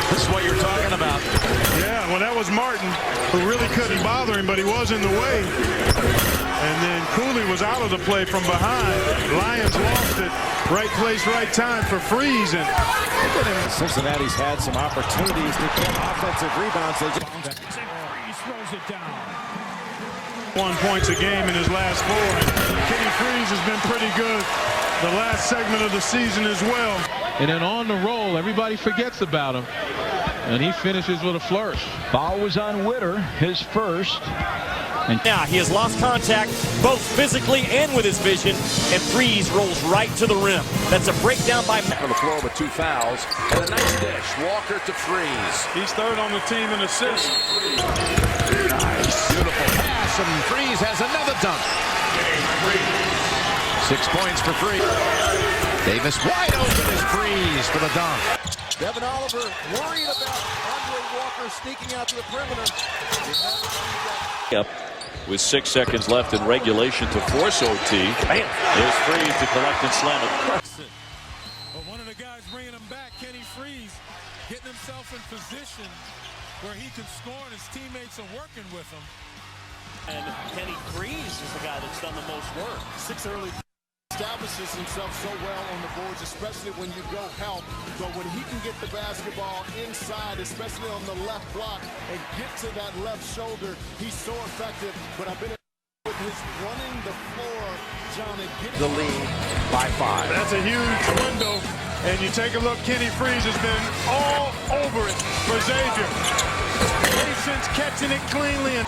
This is what you're talking about. Yeah, well, that was Martin, who really couldn't bother him, but he was in the way. And then Cooley was out of the play from behind. Lions lost it. Right place, right time for Frease. And Cincinnati's had some opportunities to get offensive rebounds. Frease throws it down. 1 point a game in his last 4. Kenny Frease has been pretty good the last segment of the season as well. And then on the roll, everybody forgets about him. And he finishes with a flourish. Foul was on Witter, his first. And now he has lost contact both physically and with his vision, and Frease rolls right to the rim. That's a breakdown by on the floor with 2 fouls. And a nice dish. Walker to Frease. He's third on the team in assists. Nice. Beautiful pass, and Frease has another dunk. 6 points for Frease. Davis wide open as Frease for the dunk. Devin Oliver worried about Andre Walker sneaking out to the perimeter. Yep. With 6 seconds left in regulation to force OT. There's Frease to collect and slam it. But one of the guys bringing him back, Kenny Frease, getting himself in position where he can score and his teammates are working with him. And Kenny Frease is the guy that's done the most work. 6 early. Establishes himself so well on the boards, especially when you go help. But when he can get the basketball inside, especially on the left block, and get to that left shoulder, he's so effective. But I've been with his running the floor, John, and getting the lead by 5. That's a huge window. And you take a look, Kenny Frease has been all over it for Xavier. Patience catching it cleanly.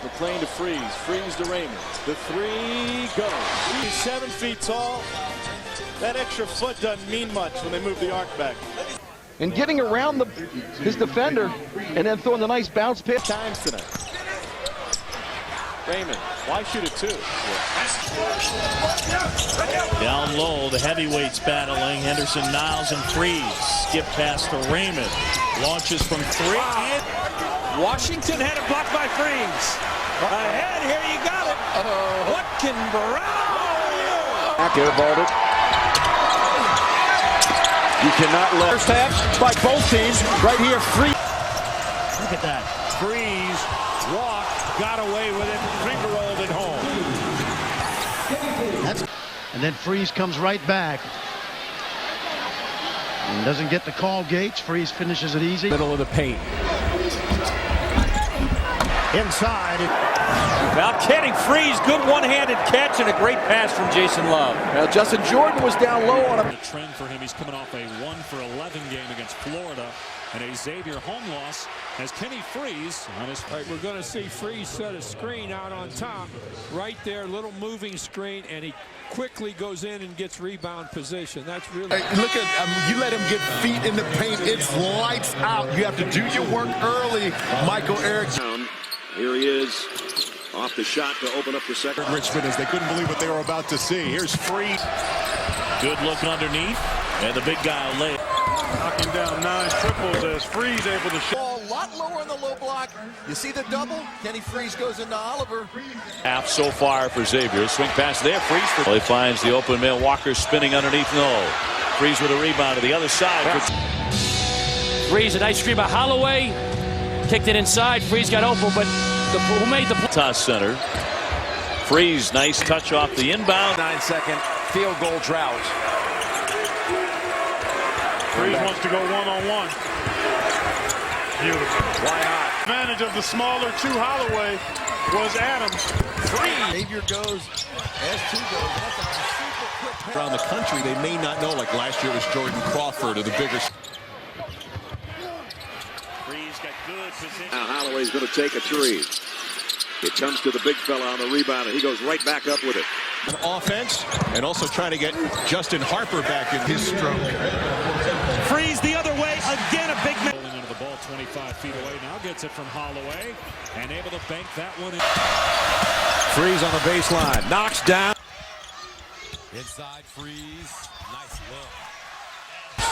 McClain to Frease. Frease to Raymond. The 3 goes. He's 7 feet tall. That extra foot doesn't mean much when they move the arc back. And getting around his defender and then throwing the nice bounce pitch. Times tonight. Raymond, why shoot it 2? Down low, the heavyweights battling. Henderson, Niles, and Frease. Skip pass to Raymond. Launches from 3. Washington had it blocked by Frease. Ahead, here you got it. What can Brown do? Back airballed it. You cannot let First half by both teams. Right here, Frease. Look at that. Frease walked, got away with it, finger rolled it home. And then Frease comes right back. And doesn't get the call, Gates. Frease finishes it easy. Middle of the paint. Inside. Now Kenny Frease, good one-handed catch and a great pass from Jason Love. Now Justin Jordan was down low on him. The trend for him, he's coming off a 1-for-11 game against Florida and a Xavier home loss as Kenny Frease on his. Right, we're going to see Frease set a screen out on top right there, little moving screen, and he quickly goes in and gets rebound position. That's really look at you let him get feet in the paint, it's lights out. You have to do your work early, Michael Erickson. Here he is. Off the shot to open up the second. Richmond, as they couldn't believe what they were about to see. Here's Frease. Good look underneath, and the big guy will lay it. Knocking down 9 triples as Frease able to shoot. Ball a lot lower in the low block. You see the double? Kenny Frease goes into Oliver. Half so far for Xavier. Swing pass there. Frease. He finds the open man. Walker spinning underneath. No. Frease with a rebound to the other side. Frease, a nice screen by Holloway. Kicked it inside. Frease got open, but who made the toss center? Frease, nice touch off the inbound. 9-second field goal drought. Frease wants to go one-on-one. Beautiful. Why not? Advantage of the smaller 2 Holloway was Adams. Frease. Xavier goes, S2 goes. That's a super quick pass. Around the country, they may not know, like last year was Jordan Crawford or the bigger. Frease got good position. Now Holloway's going to take a 3. It comes to the big fella on the rebound, and he goes right back up with it. Offense, and also trying to get Justin Harper back in his stroke. Frease the other way, again a big man. Rolling into the ball 25 feet away, now gets it from Holloway, and able to bank that one in. Frease on the baseline. Knocks down. inside Frease. Nice look.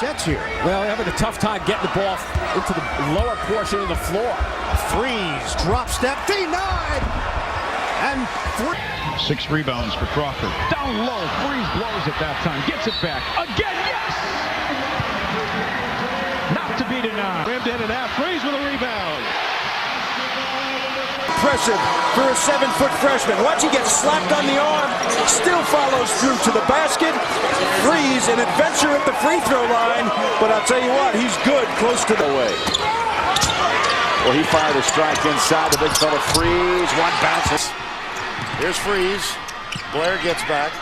Sets here. Well, having a tough time getting the ball into the lower portion of the floor. Frease, drop step, denied! And 6 rebounds for Crawford. Down low, Frease blows it that time. Gets it back. Again, yes! Not to be to 9. Rimmed in and out. Freeze with a rebound. Impressive for a 7-foot freshman. Watch, he gets slapped on the arm, still follows through to the basket. Freeze, an adventure at the free throw line, but I'll tell you what, he's good close to the way. Well, he fired a strike inside. The big fella Freeze. One bounces. Here's Freeze. Blair gets back.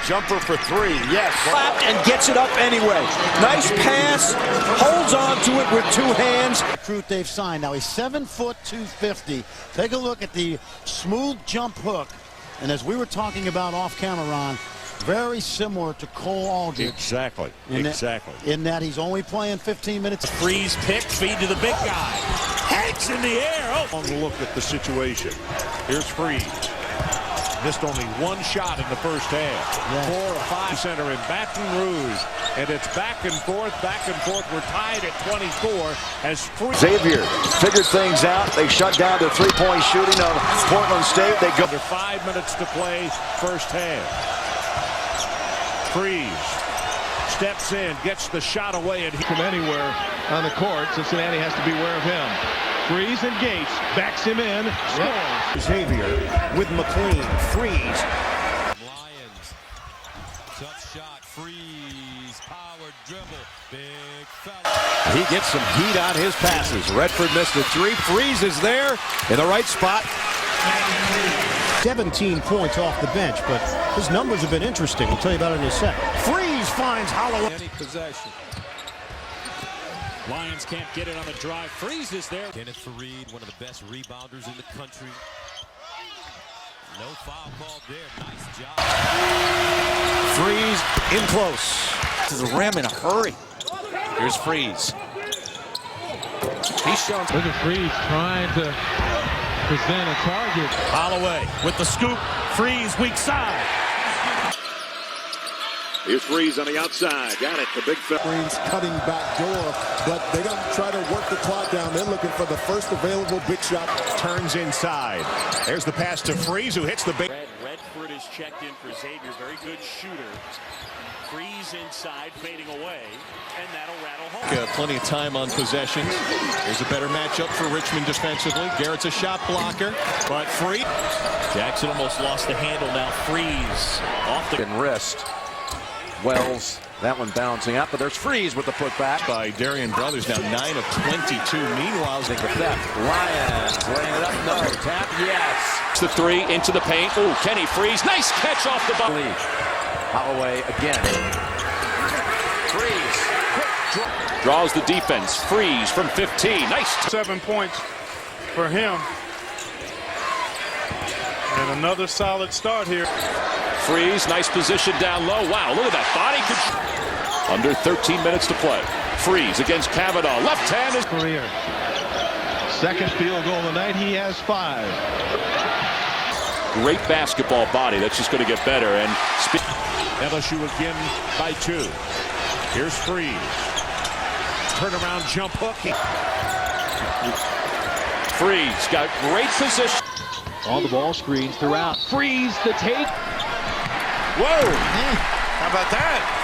Jumper for three. Yes. Slapped and gets it up anyway. Nice pass. Holds on to it with two hands. Recruit they've signed. Now he's 7 foot 250. Take a look at the smooth jump hook. And as we were talking about off camera, Ron, very similar to Cole Aldridge. Exactly. In that he's only playing 15 minutes. Freeze pick, feed to the big guy. Hanks in the air. Oh. Long look at the situation. Here's Freeze. Missed only one shot in the first half. 4 or 5 center in Baton Rouge. And it's back and forth, back and forth. We're tied at 24 as Freeze. Xavier figured things out. They shut down the three-point shooting of Portland State. They go. Under 5 minutes to play first half. Freeze steps in, gets the shot away, and From anywhere on the court, Cincinnati has to be aware of him. Freeze and Gates backs him in, scores. Xavier with McLean. Freeze. Lions. Tough shot. Freeze. Power dribble. Big fella. He gets some heat on his passes. Redford missed the three. Freeze is there in the right spot. 17 points off the bench, but his numbers have been interesting. We'll tell you about it in a sec. Freeze finds Holloway. Any possession. Lions can't get it on the drive. Freeze is there. Kenneth Fareed, one of the best rebounders in the country. No foul called there. Nice job. Freeze in close to the rim in a hurry. Here's Freeze. He's shown. Look at Freeze trying to present a target. Holloway with the scoop. Freeze weak side. here's Freeze on the outside. Got it. The big fella. Freeze cutting back door, but they don't try to work the clock down. They're looking for the first available big shot. Turns inside. There's the pass to Freeze, who hits the big. Redford is checked in for Xavier. Very good shooter. Freeze inside, fading away, and that'll rattle home. Plenty of time on possessions. Here's a better matchup for Richmond defensively. Garrett's a shot blocker, but free. Jackson almost lost the handle now. Freeze off the wrist. Wells, that one bouncing out, but there's Freeze with the putback. By Darian Brothers, now 9 of 22. Meanwhile, the theft. Lions laying it up. No. Tap. Yes. the three into the paint. Oh, Kenny Freeze. Nice catch off the ball. Holloway again. Freeze. Draws the defense. Freeze from 15. Nice. 7 points for him. And another solid start here. Freeze, nice position down low. Wow, look at that body control. Under 13 minutes to play. Freeze against Kavanaugh. Left hand is career. Second field goal of the night. He has 5. Great basketball body. That's just going to get better. And LSU again by 2. Here's Freeze. Turnaround jump hook. Freeze got great position. All the ball screens throughout. Freeze the take. Whoa! How about that?